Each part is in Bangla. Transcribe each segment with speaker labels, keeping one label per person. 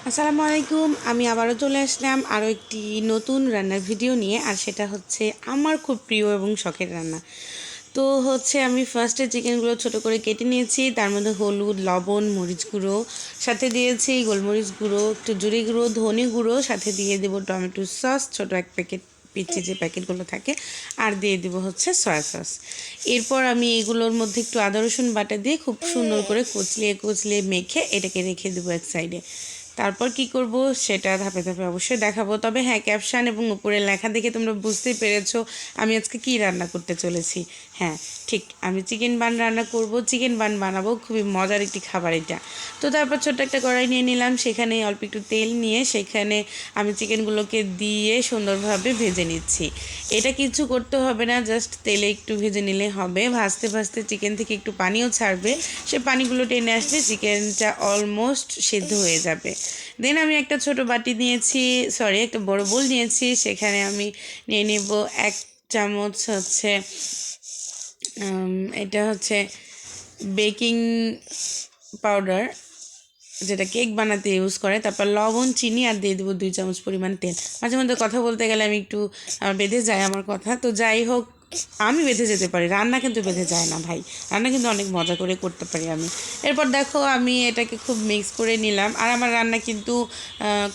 Speaker 1: আসসালামু আলাইকুম। আমি আবারও চলে আসলাম আরও একটি নতুন রান্নার ভিডিও নিয়ে, আর সেটা হচ্ছে আমার খুব প্রিয় এবং শখের রান্না। তো হচ্ছে আমি ফার্স্টে চিকেনগুলো ছোট করে কেটে নিয়েছি, তার মধ্যে হলুদ, লবণ, মরিচ গুঁড়ো, সাথে দিয়েছি গোলমরিচ গুঁড়ো, একটু জিরে গুঁড়ো, ধনে গুঁড়ো, সাথে দিয়ে দেবো টমেটো সস, ছোট এক প্যাকেট পিচ্ছি যে প্যাকেটগুলো থাকে, আর দিয়ে দেবো হচ্ছে সয়া সস। এরপর আমি এগুলোর মধ্যে একটু আদা রসুন বাটা দিয়ে খুব সুন্দর করে কুচলিয়ে কুচলিয়ে মেখে এটাকে রেখে দেবো এক সাইডে। তারপর কি করব সেটা ধাপে ধাপে অবশ্যই দেখাবো। তবে হ্যাঁ, ক্যাপশন এবং উপরে লেখা দেখে তোমরা বুঝতেই পেরেছো আমি আজকে কি রান্না করতে চলেছি। হ্যাঁ, ঠিক, আমি চিকেন বান রান্না করব, চিকেন বান বানাবো, খুবই মজার একটি খাবার এটা। তো তারপর ছোট্ট একটা কড়াই নিয়ে নিলাম, সেখানে অল্প একটু তেল নিয়ে সেখানে আমি চিকেনগুলোকে দিয়ে সুন্দরভাবে ভেজে নিচ্ছি। এটা কিছু করতে হবে না, জাস্ট তেলে একটু ভেজে নিলে হবে। ভাজতে ভাজতে চিকেন থেকে একটু পানিও ছাড়বে, সে পানিগুলো টেনে আসলে চিকেনটা অলমোস্ট সিদ্ধ হয়ে যাবে। দেন আমি একটা ছোট বাটি নিয়েছি, একটা বড় বোল নিয়েছি, সেখানে আমি নিয়ে নেব 1 চামচ হচ্ছে এটা হচ্ছে বেকিং পাউডার, যেটা কেক বানাতে ইউজ করে। তারপর লবণ, চিনি, আর দিয়ে দেবো 2 চামচ পরিমাণ তেল। মাঝে মধ্যে কথা বলতে গেলে আমি একটু বেঁধে যায় আমার কথা, তো যাই হোক, আমি বেঁধে যেতে পারি, রান্না কিন্তু বেঁধে যায় না ভাই। রান্না কিন্তু অনেক মজা করে করতে পারি আমি। এরপর দেখো আমি এটাকে খুব মিক্স করে নিলাম। আর আমার রান্না কিন্তু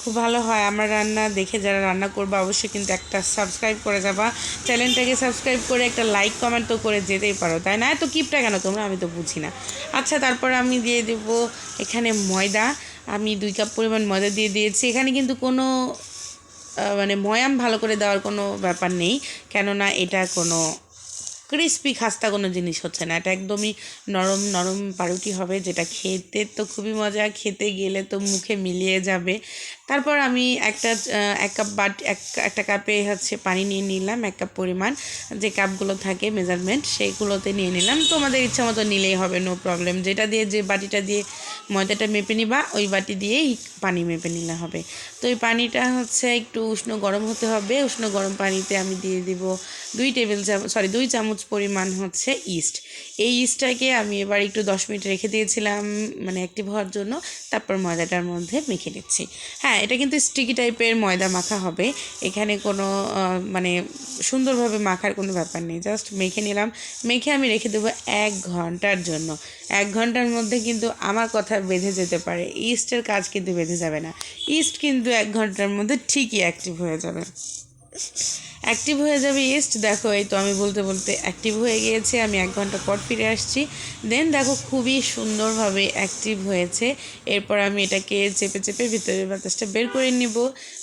Speaker 1: খুব ভালো হয়। আমার রান্না দেখে যারা রান্না করবে অবশ্যই কিন্তু একটা সাবস্ক্রাইব করে যাবা, চ্যানেলটাকে সাবস্ক্রাইব করে একটা লাইক কমেন্ট তো করে যেতেই পারো, তাই না? এত কিপটা কেন তোমরা, আমি তো বুঝি না। আচ্ছা, তারপর আমি দিয়ে দেবো এখানে ময়দা। আমি 2 কাপ পরিমাণ ময়দা দিয়ে দিয়েছি। এখানে কিন্তু কোনো মানে ময়াম ভালো করে দেওয়ার কোনো ব্যাপার নেই, কেননা এটা কোনো ক্রিস্পি খাস্তা কোনো জিনিস হচ্ছে না, এটা একদমই নরম নরম পাউরুটি হবে, যেটা খেতে তো খুবই মজা, খেতে গেলে তো মুখে মিলিয়ে যাবে। তারপর আমি একটা কাপে হচ্ছে পানি নিয়ে নিলাম, 1 কাপ পরিমাণ, যে কাপগুলো থাকে মেজারমেন্ট সেইগুলোতে নিয়ে নিলাম। তোমাদের ইচ্ছা মতো নিলেই হবে, নো প্রবলেম। যে বাটিটা দিয়ে ময়দাটা মেপে নিবা ওই বাটি দিয়েই পানি মেপে নিলে হবে। তো এই পানিটা হচ্ছে একটু উষ্ণ গরম হতে হবে। উষ্ণ গরম পানিতে আমি দিয়ে দিব 2 চামচ পরিমাণ হচ্ছে ইস্ট। এই ইস্টটাকে আমি এবার একটু 10 মিনিট রেখে দিয়েছিলাম, মানে অ্যাক্টিভ হওয়ার জন্য। তারপর ময়দাটার মধ্যে মেখে নিচ্ছি। হ্যাঁ, এটা কিন্তু স্টিকি টাইপের ময়দা মাখা হবে, এখানে কোনো মানে সুন্দরভাবে মাখার কোনো ব্যাপার নেই, জাস্ট মেখে নিলাম। মেখে আমি রেখে দেবো 1 ঘন্টার জন্য। 1 ঘন্টার মধ্যে কিন্তু আমার কথা বেঁধে যেতে পারে, ইস্টের কাজ কিন্তু বেঁধে যাবে না। ইস্ট কিন্তু 1 ঘন্টার মধ্যে ঠিকই অ্যাক্টিভ হয়ে যাবে। ইস্ট, দেখো এই তো আমি বলতে বলতে অ্যাক্টিভ হয়ে গিয়েছে। আমি 1 ঘন্টা পর ফিরে আসছি। দেন দেখো খুবই সুন্দরভাবে অ্যাক্টিভ হয়েছে। এরপর আমি এটাকে চেপে চেপে ভেতরের বাতাসটা বের করে নিব।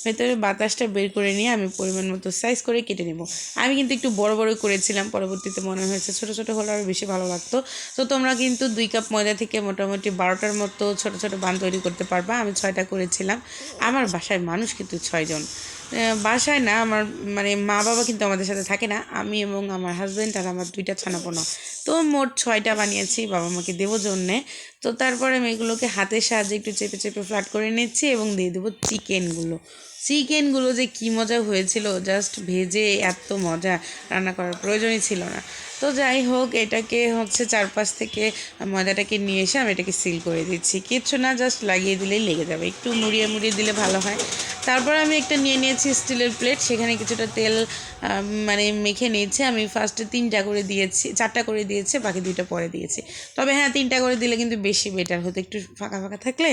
Speaker 1: ভেতরের বাতাসটা বের করে নিয়ে আমি পরিমাণ মতো সাইজ করে কেটে নেব। আমি কিন্তু একটু বড় বড় করেছিলাম, পরবর্তীতে মনে হয়েছে ছোট ছোট হলে আরও বেশি ভালো লাগতো। তো তোমরা কিন্তু 2 কাপ ময়দা থেকে মোটামুটি 12টার মতো ছোট ছোট বান তৈরি করতে পারবা। আমি 6টা করেছিলাম। আমার বাসায় মানুষ কিন্তু 6 জন। বাসায় না, আমার মানে মা বাবা কিন্তু আমাদের সাথে থাকে না, আমি এবং আমার হাজব্যান্ড আর আমার 2টা ছানাপোনা। তো মোট 6টা বানিয়েছি বাবা মাকে দেবো জন্যে। তো তারপরে আমি এগুলোকে হাতের সাহায্যে একটু চেপে চেপে ফ্ল্যাট করে নিচ্ছি এবং দিয়ে দেবো চিকেনগুলো যে কী মজা হয়েছিল, জাস্ট ভেজে এত মজা, রান্না করার প্রয়োজনই ছিল না। তো যাই হোক, এটাকে হচ্ছে চারপাশ থেকে ময়দাটাকে নিয়ে এসে আমি এটাকে সিল করে দিচ্ছি। কিচ্ছু না, জাস্ট লাগিয়ে দিলেই লেগে যাবে, একটু মুড়িয়ে মুড়িয়ে দিলে ভালো হয়। তারপর আমি একটা নিয়ে নিয়েছি স্টিলের প্লেট, সেখানে কিছুটা তেল মানে মেখে নিয়েছি। আমি ফার্স্টে 4টা করে দিয়েছি, বাকি 2টা পরে দিয়েছি। তবে হ্যাঁ, 3টা করে দিলে কিন্তু বেশি বেটার হতো, একটু ফাঁকা ফাঁকা থাকলে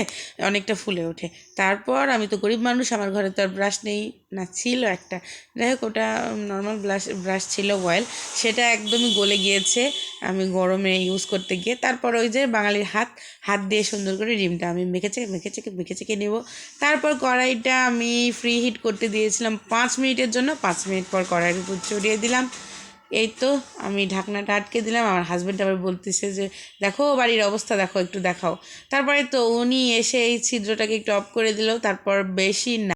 Speaker 1: অনেকটা ফুলে ওঠে। তারপর আমি তো গরিব মানুষ, আমার ঘরে তো আর ব্রাশ নেই, না ছিল একটা, যাই হোক ওটা নর্মাল ব্রাশ ছিল অয়েল, সেটা একদমই গলে গিয়েছে আমি গরমে ইউজ করতে গিয়ে। তারপর ওই যে বাঙালির হাত দিয়ে সুন্দর করে রিমটা আমি মেখে চেকে নেব। তারপর কড়াইটা আমি ফ্রি হিট করতে দিয়েছিলাম 5 মিনিটের জন্য। 5 মিনিট পর কড়াইয়ের উপর চড়িয়ে দিলাম। এই তো আমি ঢাকনাটা আটকে দিলাম। আমার হাজব্যান্ড আবার বলতেছে যে দেখো বাড়ির অবস্থা, দেখো একটু দেখাও। তারপরে তো উনি এসে এই ছিদ্রটাকে একটু অফ করে দিল। তারপর বেশি